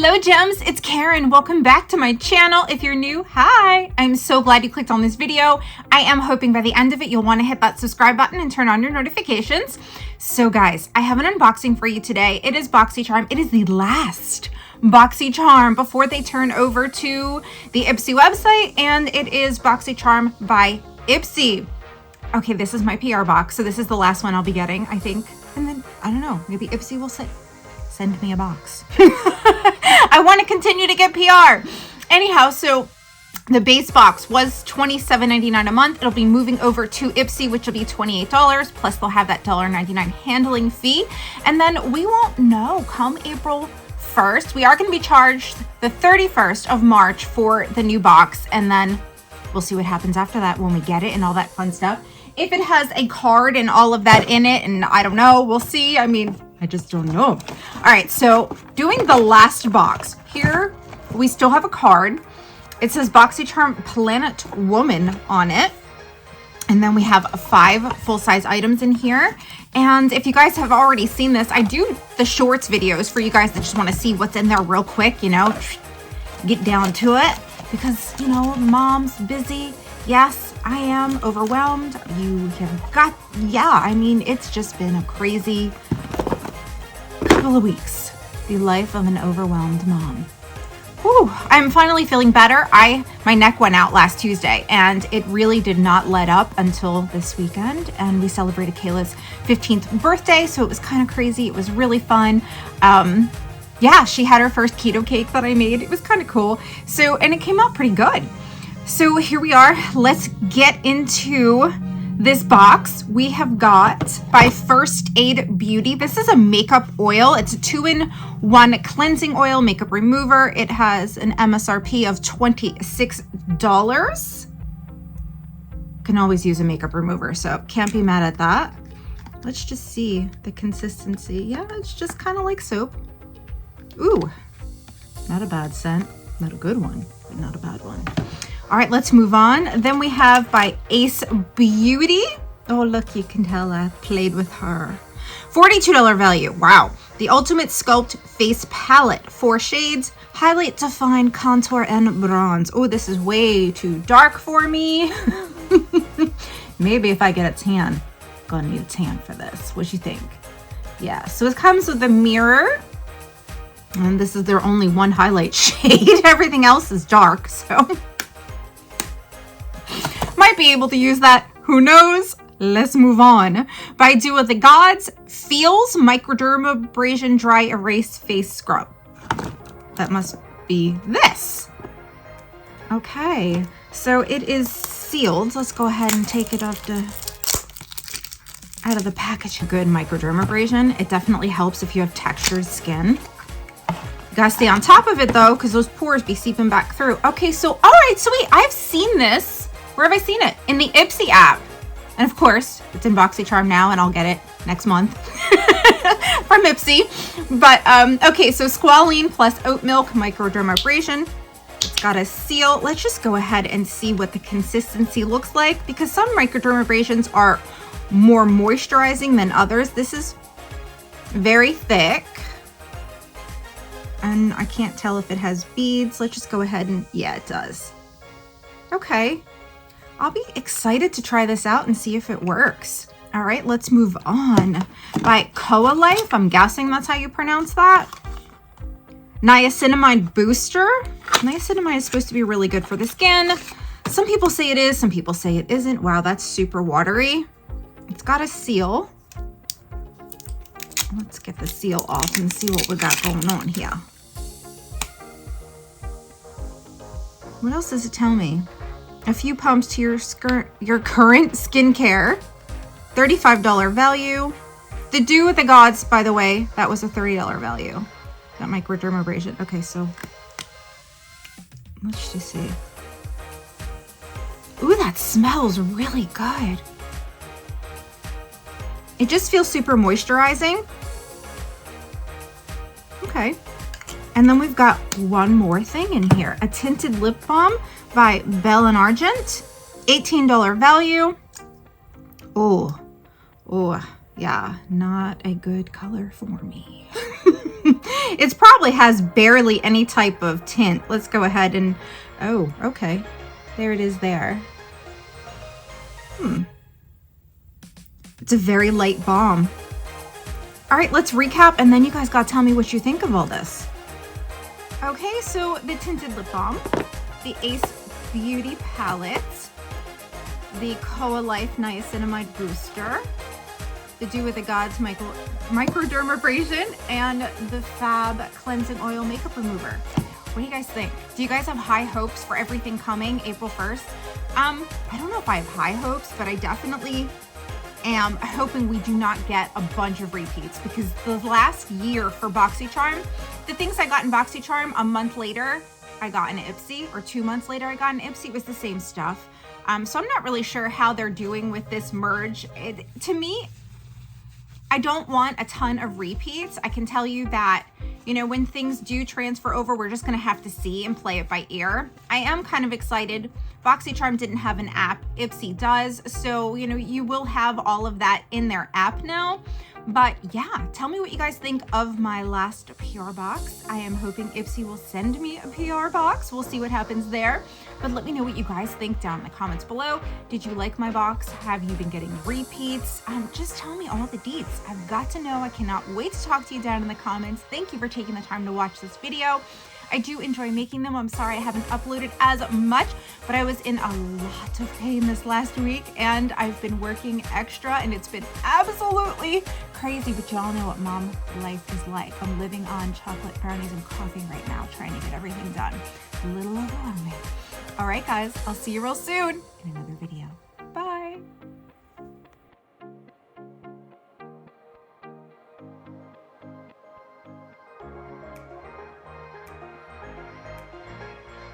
Hello gems, it's Karen. Welcome back to my channel. If you're new, hi. I'm so glad you clicked on this video. I am hoping by the end of it you'll want to hit that subscribe button and turn on your notifications. So guys, I have an unboxing for you today. It is Boxycharm. It is the last Boxycharm before they turn over to the Ipsy website, and it is Boxycharm by Ipsy. Okay, this is my PR box, so this is the last one I'll be getting, I think. And then, I don't know, maybe Ipsy will send me a box. I want to continue to get PR. Anyhow, so the base box was $27.99 a month. It'll be moving over to Ipsy, which will be $28, plus they'll have that $1.99 handling fee. And then we won't know come April 1st. We are going to be charged the 31st of March for the new box, and then we'll see what happens after that when we get it and all that fun stuff. If it has a card and all of that in it, and I don't know, we'll see. I mean, I just don't know. All right, so doing the last box here, we still have a card. It says Boxycharm Planet Woman on it. And then we have 5 full-size items in here. And if you guys have already seen this, I do the shorts videos for you guys that just want to see what's in there real quick, you know, get down to it. Because, you know, mom's busy. Yes, I am overwhelmed. You have got, yeah, I mean, it's just been a crazy couple of weeks. The life of an overwhelmed mom. Whew, I'm finally feeling better. My neck went out last Tuesday, and it really did not let up until this weekend. And we celebrated Kayla's 15th birthday, so it was kind of crazy. It was really fun. Yeah, she had her first keto cake that I made. It was kind of cool. So, and it came out pretty good. So here we are. Let's get into this box. We have got by First Aid Beauty. This is a makeup oil. It's a 2-in-1 cleansing oil, makeup remover. It has an MSRP of $26. Can always use a makeup remover, so can't be mad at that. Let's just see the consistency. Yeah, it's just kind of like soap. Ooh, not a bad scent. Not a good one, but not a bad one. All right, let's move on. Then we have by Ace Beauty. Oh, look, you can tell I played with her. $42 value. Wow. The Ultimate Sculpt Face Palette. 4 shades. Highlight, define, contour, and bronze. Oh, this is way too dark for me. Maybe if I get a tan. Gonna need a tan for this. What you think? Yeah, so it comes with a mirror. And this is their only one highlight shade. Everything else is dark, so might be able to use that. Who knows? Let's move on. By Do of the Gods, Feels Microdermabrasion Dry Erase Face Scrub. That must be this. Okay, so it is sealed. Let's go ahead and take it out of the package. Good microdermabrasion. It definitely helps if you have textured skin. You gotta stay on top of it though, because those pores be seeping back through. Okay, so all right, so wait, I've seen this. Where have I seen it? In the Ipsy app. And of course, it's in Boxycharm now, and I'll get it next month from Ipsy. But okay, so squalene plus oat milk microdermabrasion. It's got a seal. Let's just go ahead and see what the consistency looks like, because some microdermabrasions are more moisturizing than others. This is very thick. And I can't tell if it has beads. Let's just go ahead and, yeah, it does. Okay. I'll be excited to try this out and see if it works. All right, let's move on. By Koa Life, I'm guessing that's how you pronounce that. Niacinamide Booster. Niacinamide is supposed to be really good for the skin. Some people say it is, some people say it isn't. Wow, that's super watery. It's got a seal. Let's get the seal off and see what we got going on here. What else does it tell me? A few pumps to your current skincare. $35 value. The Do with the Gods, by the way, that was a $30 value. That microdermabrasion. Okay, so let's just see. Ooh, that smells really good. It just feels super moisturizing. Okay. And then we've got one more thing in here. A tinted lip balm by Belle and Argent. $18 value. Oh, yeah, not a good color for me. It probably has barely any type of tint. Let's go ahead and, oh, okay. There it is there. It's a very light balm. All right, let's recap, and then you guys gotta tell me what you think of all this. Okay, so the tinted lip balm, the Ace Beauty palette, the Koa Life Niacinamide Booster, the Dew with the Gods Microdermabrasion, and the Fab Cleansing Oil Makeup Remover. What do you guys think? Do you guys have high hopes for everything coming April 1st? I don't know if I have high hopes, but I definitely am hoping we do not get a bunch of repeats, because the last year for Boxycharm, the things I got in Boxycharm, a month later, I got in Ipsy, or 2 months later, I got in Ipsy. It was the same stuff. So I'm not really sure how they're doing with this merge. To me, I don't want a ton of repeats. I can tell you that, you know, when things do transfer over, we're just gonna have to see and play it by ear. I am kind of excited. Boxycharm didn't have an app, Ipsy does. So, you know, you will have all of that in their app now. But yeah, tell me what you guys think of my last PR box. I am hoping Ipsy will send me a PR box. We'll see what happens there. But let me know what you guys think down in the comments below. Did you like my box? Have you been getting repeats? Just tell me all the deets. I've got to know. I cannot wait to talk to you down in the comments. Thank you for taking the time to watch this video. I do enjoy making them. I'm sorry I haven't uploaded as much, but I was in a lot of pain this last week, and I've been working extra, and it's been absolutely crazy. But y'all know what mom life is like. I'm living on chocolate brownies and coffee right now, trying to get everything done. A little overwhelming. All right, guys, I'll see you real soon in another video.